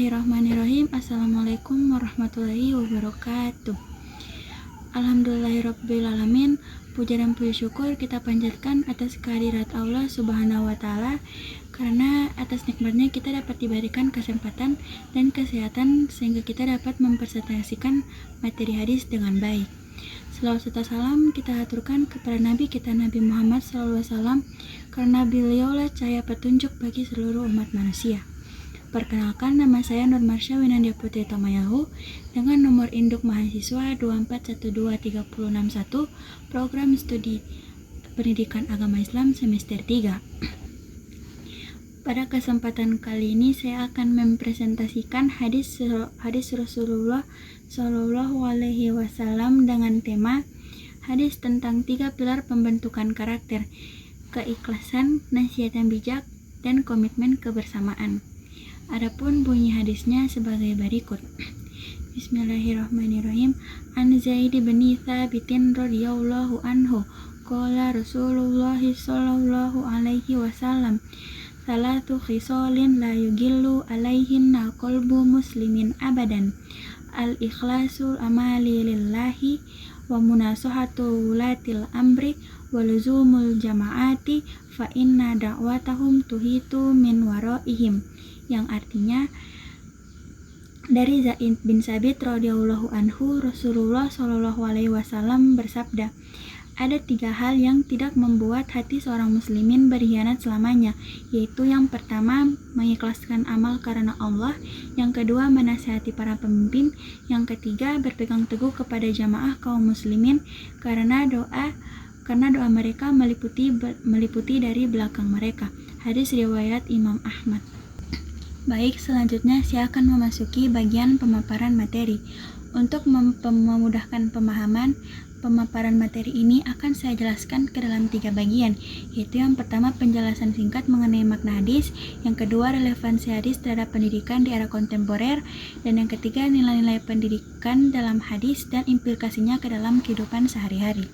Bismillahirrahmanirrahim. Assalamualaikum warahmatullahi wabarakatuh. Alhamdulillahirrabbilalamin. Puja dan puji syukur kita panjatkan atas kehadirat Allah subhanahu wa ta'ala, karena atas nikmatnya kita dapat diberikan kesempatan dan kesehatan sehingga kita dapat mempresentasikan materi hadis dengan baik. Selawat serta salam kita aturkan kepada Nabi kita Nabi Muhammad SAW, karena beliaulah cahaya petunjuk bagi seluruh umat manusia. Perkenalkan, nama saya Nur Marsha Winandia Putri Tamayahu dengan nomor induk mahasiswa 2412361, program studi pendidikan agama Islam semester 3. Pada kesempatan kali ini saya akan mempresentasikan hadis Rasulullah Shallallahu Alaihi Wasallam dengan tema hadis tentang 3 pilar pembentukan karakter: keikhlasan, nasihat yang bijak, dan komitmen kebersamaan. Adapun bunyi hadisnya sebagai berikut. Bismillahirrahmanirrahim. An Zaid bin Thabitin radhiyallahu anhu qala Rasulullah sallallahu alaihi wasallam, salatu khisalin la yugillu alaihinna qalbu muslimin abadan: al-ikhlasul amali lillahi, wa munasahatu ulatil amri, wa luzumul jama'ati, fa inna da'watahum tuhitu min waraihim. Yang artinya, dari Zaid bin Sabit radhiyallahu anhu, Rasulullah Shallallahu alaihi wasallam bersabda, ada 3 hal yang tidak membuat hati seorang muslimin berkhianat selamanya, yaitu yang pertama, mengikhlaskan amal karena Allah, yang kedua, menasihati para pemimpin, yang ketiga, berpegang teguh kepada jamaah kaum muslimin karena doa mereka meliputi dari belakang mereka. Hadis riwayat Imam Ahmad. Baik, selanjutnya saya akan memasuki bagian pemaparan materi. Untuk memudahkan pemaparan materi ini akan saya jelaskan ke dalam 3 bagian, yaitu yang pertama penjelasan singkat mengenai makna hadis, yang kedua relevansi hadis terhadap pendidikan di era kontemporer, dan yang ketiga nilai-nilai pendidikan dalam hadis dan implikasinya ke dalam kehidupan sehari-hari.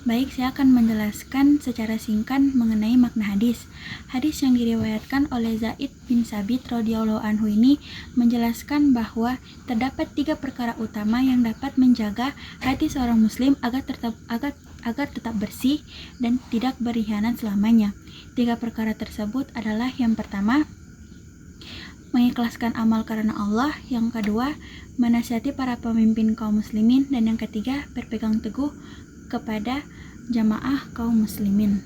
Baik, saya akan menjelaskan secara singkat mengenai makna hadis. Hadis yang diriwayatkan oleh Zaid bin Sabit radhiyallahu anhu ini menjelaskan bahwa terdapat 3 perkara utama yang dapat menjaga hati seorang muslim agar tetap bersih dan tidak berkhianat selamanya. 3 perkara tersebut adalah: yang pertama, mengikhlaskan amal karena Allah, yang kedua, menasihati para pemimpin kaum muslimin, dan yang ketiga, berpegang teguh kepada jamaah kaum muslimin.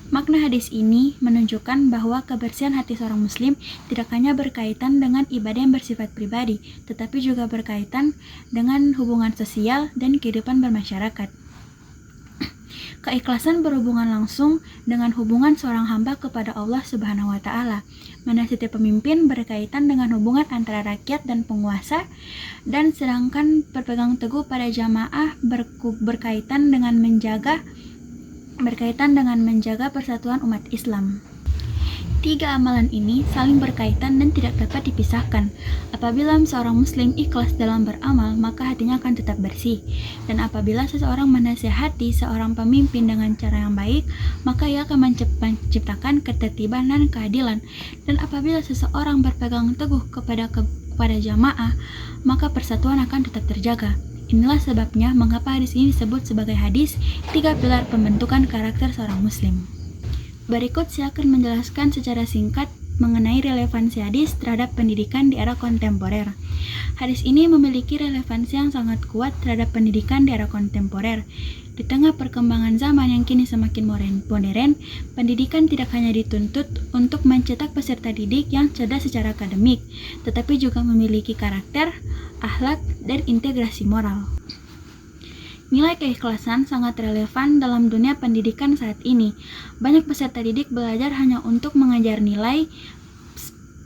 Makna hadis ini menunjukkan bahwa kebersihan hati seorang muslim tidak hanya berkaitan dengan ibadah yang bersifat pribadi, tetapi juga berkaitan dengan hubungan sosial dan kehidupan bermasyarakat. Keikhlasan berhubungan langsung dengan hubungan seorang hamba kepada Allah Subhanahu wa ta'ala. Menasihati pemimpin berkaitan dengan hubungan antara rakyat dan penguasa, dan sedangkan berpegang teguh pada jamaah berkaitan dengan menjaga persatuan umat Islam. 3 amalan ini saling berkaitan dan tidak dapat dipisahkan. Apabila seorang muslim ikhlas dalam beramal, maka hatinya akan tetap bersih. Dan apabila seseorang menasihati seorang pemimpin dengan cara yang baik, maka ia akan menciptakan ketertiban dan keadilan. Dan apabila seseorang berpegang teguh kepada jamaah, maka persatuan akan tetap terjaga. Inilah sebabnya mengapa hadis ini disebut sebagai hadis 3 pilar pembentukan karakter seorang muslim. Berikut saya akan menjelaskan secara singkat mengenai relevansi hadis terhadap pendidikan di era kontemporer. Hadis ini memiliki relevansi yang sangat kuat terhadap pendidikan di era kontemporer. Di tengah perkembangan zaman yang kini semakin modern, pendidikan tidak hanya dituntut untuk mencetak peserta didik yang cerdas secara akademik, tetapi juga memiliki karakter, akhlak, dan integrasi moral. Nilai keikhlasan sangat relevan dalam dunia pendidikan saat ini. Banyak peserta didik belajar hanya untuk mengejar nilai,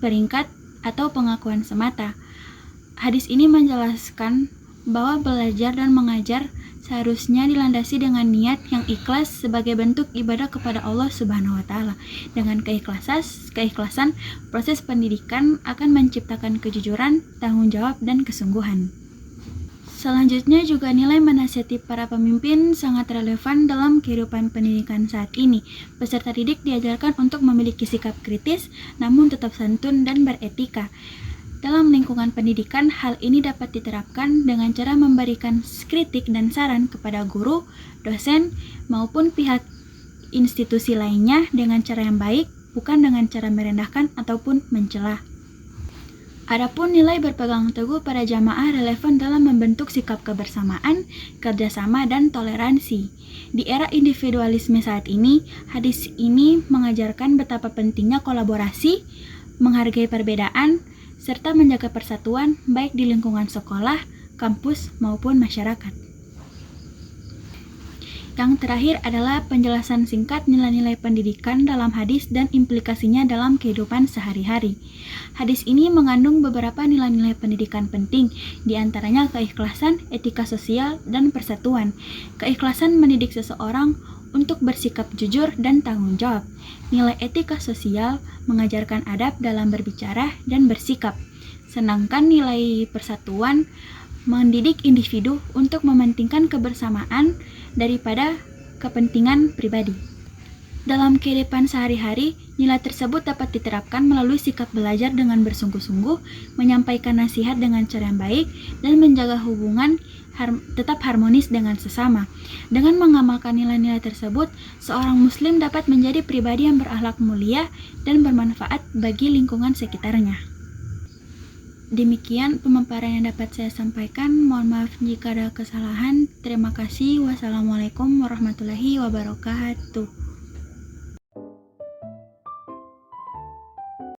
peringkat, atau pengakuan semata. Hadis ini menjelaskan bahwa belajar dan mengajar seharusnya dilandasi dengan niat yang ikhlas sebagai bentuk ibadah kepada Allah Subhanahu wa ta'ala. Dengan keikhlasan, proses pendidikan akan menciptakan kejujuran, tanggung jawab, dan kesungguhan. Selanjutnya juga nilai menasihati para pemimpin sangat relevan dalam kehidupan pendidikan saat ini. Peserta didik diajarkan untuk memiliki sikap kritis, namun tetap santun dan beretika. Dalam lingkungan pendidikan, hal ini dapat diterapkan dengan cara memberikan kritik dan saran kepada guru, dosen, maupun pihak institusi lainnya dengan cara yang baik, bukan dengan cara merendahkan ataupun mencela. Adapun nilai berpegang teguh pada jamaah relevan dalam membentuk sikap kebersamaan, kerjasama, dan toleransi. Di era individualisme saat ini, hadis ini mengajarkan betapa pentingnya kolaborasi, menghargai perbedaan, serta menjaga persatuan baik di lingkungan sekolah, kampus, maupun masyarakat. Yang terakhir adalah penjelasan singkat nilai-nilai pendidikan dalam hadis dan implikasinya dalam kehidupan sehari-hari. Hadis ini mengandung beberapa nilai-nilai pendidikan penting, di antaranya keikhlasan, etika sosial, dan persatuan. Keikhlasan mendidik seseorang untuk bersikap jujur dan tanggung jawab. Nilai etika sosial mengajarkan adab dalam berbicara dan bersikap. Sedangkan nilai persatuan mendidik individu untuk mementingkan kebersamaan daripada kepentingan pribadi. Dalam kehidupan sehari-hari, nilai tersebut dapat diterapkan melalui sikap belajar dengan bersungguh-sungguh, menyampaikan nasihat dengan cara yang baik, dan menjaga hubungan tetap harmonis dengan sesama. Dengan mengamalkan nilai-nilai tersebut, seorang muslim dapat menjadi pribadi yang berakhlak mulia dan bermanfaat bagi lingkungan sekitarnya. Demikian pemaparan yang dapat saya sampaikan. Mohon maaf jika ada kesalahan. Terima kasih. Wassalamualaikum warahmatullahi wabarakatuh.